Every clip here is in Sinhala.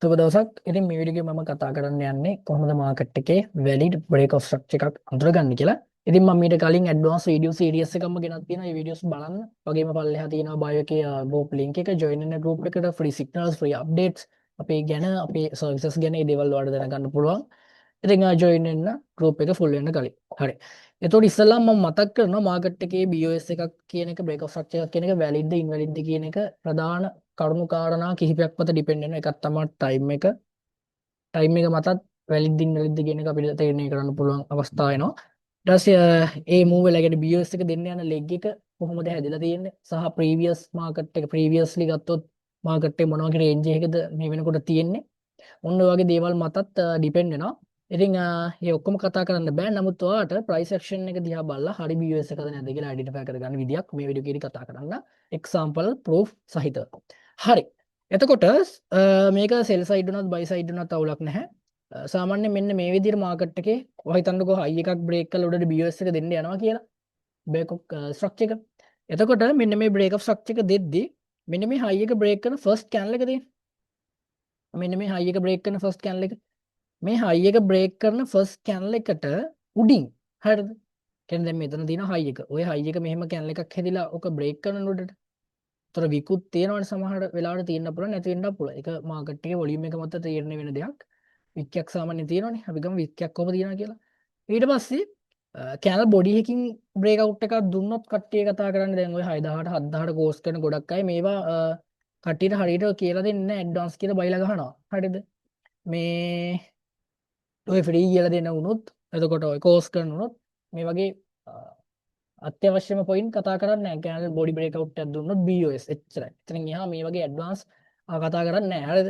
සුබ දවසක්. ඉතින් මේ වීඩියෝ එකේ මම කතා කරන්න යන්නේ කොහොමද මාකට් එකේ වැලිඩ් බ්‍රේක් ඔෆ් ස්ට්‍රක්චර් එකක් අඳුරගන්නේ කියලා. ඉතින් මම මීට කලින් ඇඩ්වාන්ස් වීඩියෝ සීරීස් එකක්ම ගෙනත් තියෙනවා. මේ වීඩියෝස් බලන්න. වගේම පල්ලෙහා තියෙනවා බයෝ එකේ ගෲප් ලින්ක් එක, ජොයින් වෙන ගෲප් එකට, ෆ්‍රී සිග්නල්ස්, ෆ්‍රී අප්ඩේට්ස්, අපේ ගැන, අපේ සර්විසස් ගැන මේ දේවල් වලට දැනගන්න පුළුවන්. ඉතින් ජොයින් වෙන්න ගෲප් එක ෆුල් වෙන්න කලින්. හරි. එතකොට ඉස්සෙල්ලාම මම මතක් කරනවා මාකට් එකේ BOS එකක් කියන එක, බ්‍රේක් ඔෆ් ස්ට්‍රක්චර් එකක් කියන එක වැලිඩ්ද ඉන්වැලිඩ්ද කියන එක ප්‍රධාන කරුණු කාරණා කිහිපයක් මත ඩිපෙන්ඩ් වෙනවා. එකක් තමයි ටයිම් එක මතත් වැලිඩ් ඉන්වැලිඩ්ද කියන එක අපිට තීරණය කරන්න පුළුවන් අවස්ථා වෙනවා. ඊට පස්සේ ඒ මූව් වෙලා කියන්නේ BOS එක දෙන්න යන ලෙග් එක කොහොමද හැදිලා තියෙන්නේ සහ ප්‍රීවියස් මාකට් එක ප්‍රීවියස්ලි ගත්තොත් මාකට් එක මොන වගේ රේන්ජ් එකකද මේ වෙනකොට තියෙන්නේ. ඔන්න ඔය වගේ දේවල් මතත් ඩිපෙන්ඩ් වෙනවා. ඉතින් මේ ඔක්කොම කතා කරන්න බෑ. නමුත් ඔයාලට ප්‍රයිස් ඇක්ෂන් එක දිහා බලලා හරි BOS එකද නැද්ද කියලා අයිඩෙන්ටිෆයි කරගන්න විදියක් මේ වීඩියෝ එකේදී කතා කරන්න. එක්සැම්පල් ප්‍රූෆ් සහිතව. හරි. එතකොට මේක සෙල් සයිඩ් උනත් බයි සයිඩ් උනත් අවුලක් නැහැ. සාමාන්‍යයෙන් මෙන්න මේ විදිහට මාකට් එකේ ඔය හිතන්නකෝ හයි එකක් බ්‍රේක් කරලා උඩට BOS එක දෙන්න යනවා කියලා. බ්‍රේක් ඔෆ් ස්ට්‍රක්චර් එක. එතකොට මෙන්න මේ බ්‍රේක් ඔෆ් ස්ට්‍රක්චර් එක දෙද්දි මෙන්න මේ හයි එක බ්‍රේක් කරන ෆස්ට් කැන්ඩල් එක තියෙන. මෙන්න මේ හයි එක බ්‍රේක් කරන ෆස්ට් කැන්ඩල් එක. මේ හයි එක බ්‍රේක් කරන ෆස්ට් කැන්ඩල් එකට උඩින් හරිද? කියන්නේ දැන් මෙතන තියෙන හයි එක. ඔය හයි එක මෙහෙම කැන්ඩල් එකක් හැදිලා ඔක බ්‍රේක් කරන උඩට. තොර විකුත් තියෙනවනේ සමහර වෙලාවට තියෙන්න පුළුවන් නැති වෙන්නත් පුළුවන්. ඒක මාකට් එකේ වොලියුම් එක මත තීරණය වෙන දෙයක්. වික්කයක් සාමාන්‍යයෙන් තියෙනවනේ. අපි ගමු වික්කයක් කොහොමද තියෙනවා කියලා. ඊට පස්සේ කැනල් බොඩි එකකින් බ්‍රේක් අවුට් එකක් දුන්නොත් කට්ටිය කතා කරන්නේ දැන් ඔය 6000ට 7000ට කෝස් කරන ගොඩක් අය මේවා කට්ටියට හරියට කියලා දෙන්නේ නැහැ ඇඩ්වාන්ස් කියලා බයිලා ගහනවා. හරිද? මේ ඔය ෆ්‍රී කියලා දෙන්න වුණොත් එතකොට ඔය කෝස් කරන වුණොත් මේ වගේ අත්‍යවශ්‍යම පොයින්ට් කතා කරන්නේ නැහැ. කැනල් බොඩි බ්‍රේක් අවුට් එකක් දුන්නොත් BOS එච්චරයි. එතනින් එහා මේ වගේ ඇඩ්වාන්ස් කතා කරන්නේ නැහැ. හරිද?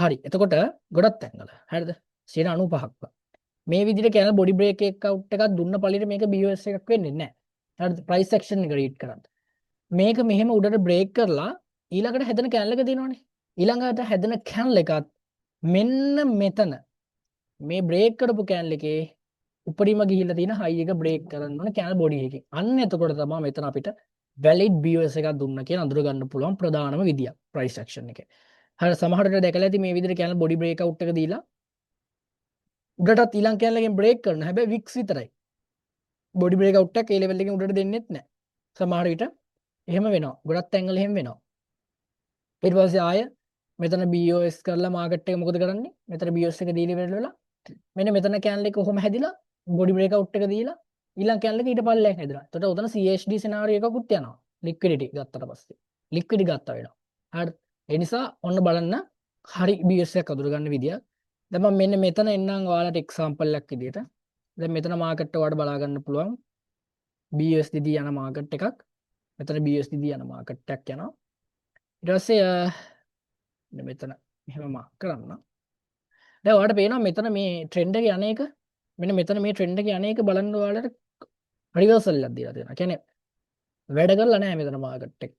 හරි. එතකොට ගොඩක් තැන්වල හරිද? 95ක් මේ විදිහට කැනල් බොඩි බ්‍රේක් එක අවුට් එකක් දුන්න පළියට මේක BOS එකක් වෙන්නේ නැහැ. හරිද? ප්‍රයිස් ඇක්ෂන් එක රීඩ් කරන්න. මේක මෙහෙම උඩට බ්‍රේක් කරලා ඊළඟට හැදෙන කැනල් එක තියෙනවනේ. ඊළඟට හැදෙන කැනල් එකත් මෙන්න මෙතන මේ බ්‍රේක් කරපු කැනල් එකේ උඩරිම ගිහිල්ලා තියෙන හයි එක බ්‍රේක් කරන්න ඕනේ කැනල් බොඩි එකකින්. අන්න එතකොට තමයි මෙතන අපිට වැලිඩ් BOS එකක් දුන්න කියලා අඳුර ගන්න පුළුවන් ප්‍රධානම විදිය ප්‍රයිස් ඇක්ෂන් එකේ. හරි සමහරට දැකලා ඇති මේ විදිහට කැනල් බොඩි බ්‍රේක් අවුට් එක දීලා උඩටත් ඊළඟ කැනල් එකෙන් බ්‍රේක් කරනවා. හැබැයි වික්ස් විතරයි. බොඩි බ්‍රේක් අවුට් එකක් ඒ ලෙවල් එකෙන් උඩට දෙන්නෙත් නැහැ. සමහර විට එහෙම වෙනවා. ගොඩක් තැන්වල එහෙම වෙනවා. ඊට පස්සේ ආය මෙතන BOS කරලා මාකට් එක මොකද කරන්නේ? මෙතන BOS එක දීලා ඉවර වෙලා මෙන්න මෙතන කැනල් එක කොහොම හැදිලා බොඩි බ්‍රේක් අවුට් එක දීලා ඊළඟ කැනල් එක ඊට පල්ලෙන් හැදෙනවා. එතකොට උතන CHD සිනාරියෝ එකකුත් යනවා. ලික්විඩිටි ගත්තට පස්සේ. ලික්විඩි ගත්තා වෙනවා. හරි. ඒ නිසා ඔන්න බලන්න හරි BOS එකක් අඳුර ගන්න විදිය. දැන් මම මෙන්න මෙතන එන්නම් ඔයාලට එක්සැම්පල් එකක් විදියට. දැන් මෙතන මාකට් එක ඔයාලට බලා ගන්න පුළුවන්. BUSD යන මාකට් එකක්. මෙතන BUSD යන මාකට් එකක් යනවා. ඊට පස්සේ මෙතන මෙහෙම මාක් කරන්න. දැන් ඔයාලට පේනවා මෙතන මේ ට්‍රෙන්ඩ් එක යන එක මෙන්න මෙතන මේ ට්‍රෙන්ඩ් එක යන එක බලන්න ඔයාලට රිවර්සල් එකක් දීලා තියෙනවා. කියන්නේ වැඩ කරලා නැහැ මෙතන මාකට් එක.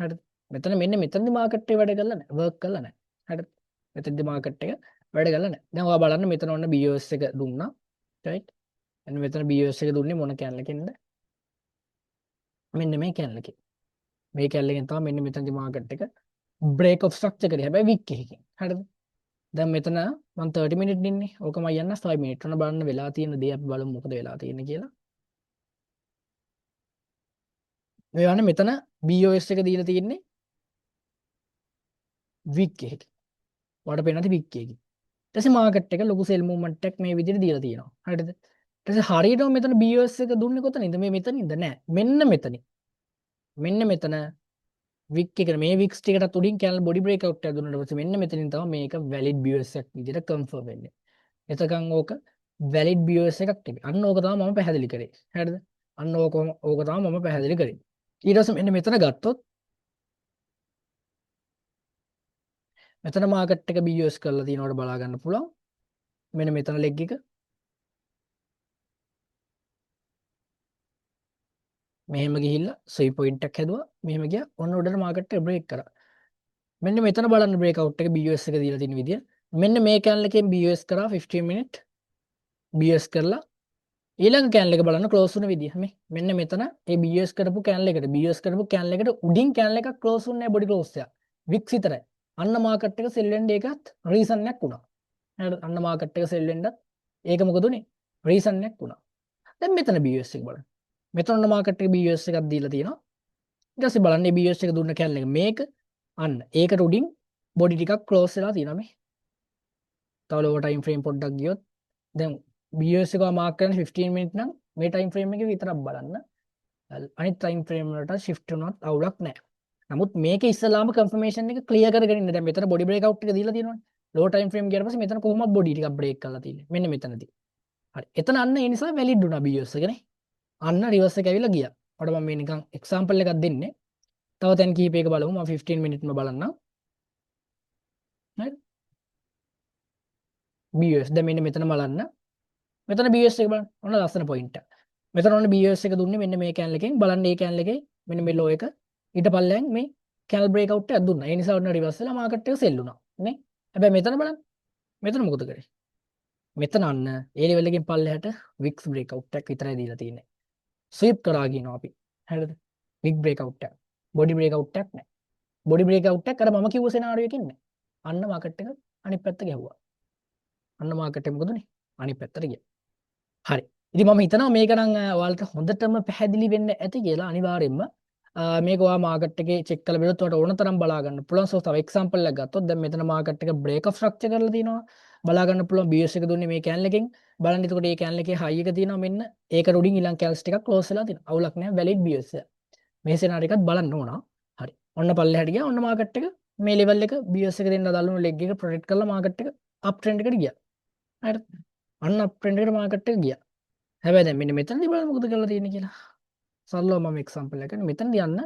හරිද? මෙතන මෙන්න මෙතනදි මාකට් එක වැඩ කරලා නැහැ. වර්ක් කරලා නැහැ. හරිද? මෙතනදි මාකට් එක වැඩ කරලා නැහැ. දැන් ඔයා බලන්න මෙතන ඔන්න BOS එක දුන්නා. රයිට්? එන්න මෙතන BOS එක දුන්නේ මොන කැනල් එකකින්ද? මෙන්න මේ කැනල් එකකින්. මේ කැනල් එකෙන් තමයි මෙන්න මෙතනදි මාකට් එක බ්‍රේක් ඔෆ් ස්ට්‍රක්චර් කරේ. හැබැයි වික් එකකින්. හරිද? දැන් මෙතන මම 30 මිනිත් ඉන්නේ. ඕකම යන්න 5 මිනිත්. ඔන්න බලන්න වෙලා තියෙන දේ අපි බලමු මොකද වෙලා තියෙන්නේ කියලා. මේ වань මෙතන BOS එක දීලා තියෙන්නේ වික් එකකින්. ඔයාලට පේනවාද වික් එකකින්. ඊට පස්සේ මාකට් එක ලොකු සෙල් මූව්මන්ට් එකක් මේ විදිහට දීලා තියෙනවා. හරිද? ඊට පස්සේ හරියටම මෙතන BOS එක දුන්නේ කොතනින්ද? මේ මෙතනින්ද? නෑ. මෙන්න මෙතනින්. මෙන්න මෙතන වික් එක මේ වික්ස් ටිකටත් උඩින් කැනල් බොඩි බ්‍රේක් අවුට් එකක් දුන්නාට පස්සේ මෙන්න මෙතනින් තමයි මේක වැලිඩ් BOS එකක් විදිහට කන්ෆර්ම් වෙන්නේ. එතකන් ඕක වැලිඩ් BOS එකක් තිබේ. අන්න ඕක තමයි මම පැහැදිලි කරේ. හරිද? අන්න ඕක තමයි මම පැහැදිලි කරේ. ඊට පස්සේ මෙන්න මෙතන ගත්තොත් මෙතන මාකට් එක BOS කරලා තියෙනවට බලා ගන්න පුළුවන්. මෙන්න මෙතන ලෙග් එක. මෙහෙම ගිහිල්ලා සොයි පොයින්ට් එකක් හැදුවා. මෙහෙම ගියා. ඔන්න උඩට මාකට් එක බ්‍රේක් කරා. මෙන්න මෙතන බලන්න බ්‍රේක් අවුට් එක BOS එක දීලා තියෙන විදිය. මෙන්න මේ කැනල් එකෙන් BOS කරා 15 මිනිත් BOS කරලා ඊළඟ කැනල් එක බලන්න ක්ලෝස් වුණ විදිය. මෙන්න මෙතන ඒ BOS කරපු කැනල් එකට BOS කරපු කැනල් එකට උඩින් කැනල් එකක් ක්ලෝස් වුන්නේ නැහැ බොඩි ක්ලෝස් එක. වික්ස් විතරයි. අන්න මාකට් එක සෙල් වෙන්න ඒකත් රීසන් එකක් වුණා. හරිද? අන්න මාකට් එක සෙල් වෙන්නත් ඒක මොකද උනේ? රීසන් එකක් වුණා. දැන් මෙතන BOS එක බලන්න. මෙතන ඔන්න මාකට් එක BOS එකක් දීලා තියෙනවා. ඊට පස්සේ බලන්න මේ BOS එක දුන්න කැලේ එක මේක අන්න ඒකට උඩින් බොඩි ටිකක් ක්ලෝස් වෙලා තියෙනවා මේ. තව ලෝවර් ටයිම් ෆ්‍රේම් පොඩ්ඩක් ගියොත් දැන් BOS එක මාක් කරන්නේ 15 මිනිත් නම් මේ ටයිම් ෆ්‍රේම් එකේ විතරක් බලන්න. අනිත් ටයිම් ෆ්‍රේම් වලට shift වුණත් අවුලක් නැහැ. නමුත් මේක ඉස්සලාම කන්ෆර්මේෂන් එක ක්ලියර් කරගෙන ඉන්න. දැන් මෙතන බොඩි බ්‍රේක් අවුට් එක දීලා තියෙනවනේ. ලෝ ටයිම් ෆ්‍රේම් ගියාට පස්සේ මෙතන කොහොමද බොඩි ටිකක් බ්‍රේක් කරලා තියෙන්නේ. මෙන්න මෙතනදී. හරි. එතන අන්න ඒ නිසා වැලිඩ් වුණා BOS එකනේ. අන්න රිවර්ස් එක ඇවිල්ලා ගියා. ඔයාලට මම මේ නිකන් එක්සැම්පල් එකක් දෙන්නේ. තව තැන් කිහිපයක බලමු. මම 15 මිනිත්ම බලන්නම්. හරි. BOS දැන් මෙන්න මෙතන බලන්න. මෙතන BOS එක බලන්න. ඔන්න ලස්සන පොයින්ට් එක. මෙතන ඔන්න BOS එක දුන්නේ මෙන්න මේ කැනල් එකෙන්. බලන්න මේ කැනල් එකේ මෙන්න මේ ලෝ එක ඊට පල්ලෙන් මේ කැනල් බ්‍රේක් අවුට් එකක් දුන්නා. ඒ නිසා ඔන්න රිවර්ස් වෙලා මාකට් එක සෙල් වුණා. නේ? හැබැයි මෙතන බලන්න. මෙතන මොකද කරේ? මෙතන අන්න ඒ ලෙවල් එකෙන් පල්ලෙහාට වික්ස් බ්‍රේක් අවුට් එකක් විතරයි දීලා තියෙන්නේ. ස්විප් කරා කියනවා අපි. හරිද? වික් බ්‍රේක් අවුට් එක. බොඩි බ්‍රේක් අවුට් එකක් නැහැ. බොඩි බ්‍රේක් අවුට් එකක් අර මම කිව්ව සෙනාරියෝ එකකින් නැහැ. අන්න මාකට් එක අනිත් පැත්ත ගැහුවා. අන්න මාකට් එක මොකද උනේ? අනිත් පැත්තට ගියා. හරි. ඉතින් මම හිතනවා මේක නම් ඔයාලට හොඳටම පැහැදිලි වෙන්න ඇති කියලා අනිවාර්යෙන්ම මේක ඔයා මාකට් එකේ චෙක් කරලා බලද්දී ඔයාලට ඕන තරම් බලා ගන්න පුළුවන්. සෝ තව එක්සැම්පල් එකක් ගත්තොත් දැන් මෙතන මාකට් එක බ්‍රේක් ඔෆ් ස්ට්‍රක්චර් කරලා තිනවා. බලා ගන්න පුළුවන් BS එක දුන්නේ මේ කැනල් එකෙන්. බලන්න එතකොට මේ කැනල් එකේ හයි එක තියෙනවා මෙන්න. ඒකට උඩින් ඊළඟ කැල්ස් ටිකක් ක්ලෝස් වෙලා තියෙනවා. අවුලක් නැහැ වැලිඩ් BS එක. මේ සෙනාරියෝ එකත් බලන්න ඕන. හරි. ඔන්න පල්ලෙහාට ගියා. ඔන්න මාකට් එක මේ ලෙවල් එක BS එක දෙන්න අදාළුණු ලෙග් එක ප්‍රොටෙක්ට් කරලා මාකට් එක අප් ට්‍රෙන්ඩ් එකට ගියා. හරිද? අන්න අප් ට්‍රෙන්ඩ් එකට මාකට් එක ගියා. හැබැයි දැන් මෙන්න මෙතනදී බලන්න මොකද කරලා තියෙන්නේ කියලා. සරලව මම එක්සැම්පල් එකක් ගන්න. මෙතනදී යන්න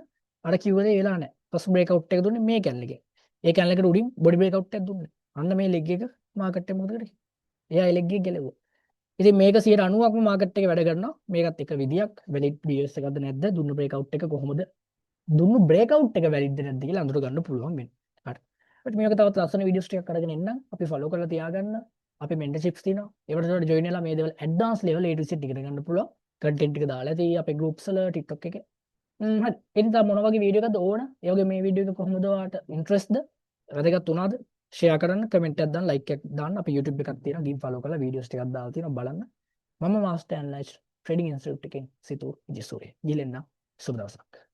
අර කිව්ව දේ වෙලා නැහැ. ෆස්ට් බ්‍රේක් අවුට් එක දුන්නේ මේ කැනල් එකෙන්. ඒ කැනල් එකට උඩින් බොඩි බ්‍රේක් අවුට් එකක් දුන්නේ. අන්න මේ ලෙග් එක මාකට් එක මොකද කරේ? එයා ඒ ලෙග් එක ගැලෙව්වා. ඉතින් මේක 90%ක්ම මාකට් එකේ වැඩ කරනවා. මේකත් එක විදියක්. වැලිඩ් BS එකක්ද නැද්ද? දුන්නු බ්‍රේක් අවුට් එක කොහොමද? දුන්නු බ්‍රේක් අවුට් එක වැලිඩ්ද නැද්ද කියලා අඳුර ගන්න පුළුවන් වෙන්නේ. හරි. අපිට මේක තවත් ලස්සන වීඩියෝස් ටිකක් අරගෙන එන්නම්. අපි ෆලෝ කරලා තියාගන්න. අපි මෙන්ටර්ෂිප්ස් තියෙනවා. ඒවට ජොයින් වෙලා මේ දේවල් advance level A to Z ඉගෙන ගන්න පුළුවන්. කන්ටෙන්ට් ටික දාලා තියෙයි අපේ ගෲප්ස් වල TikTok එකේ. හරි. ඉතින් තව මොන වගේ වීඩියෝ එකක්ද ඕන? ඒ වගේ මේ වීඩියෝ එක කොහොමද ඔයාලට ඉන්ට්‍රෙස්ට්ද? වැදගත් වුණාද? ෂෙයා කරන්න, කමෙන්ට් එකක් දාන්න, ලයික් එකක් දාන්න. අපි YouTube එකක් තියෙනවා. ගිහින් ෆලෝ කරලා වීඩියෝස් ටිකක් දාලා තියෙනවා බලන්න. මම මාස්ටර් ඇනලයිස් ට්‍රේඩින් ඉන්ස්ටිටියුට් එකෙන් සිතූ විජේසූරිය. ගිලෙන්න සුබ දවසක්.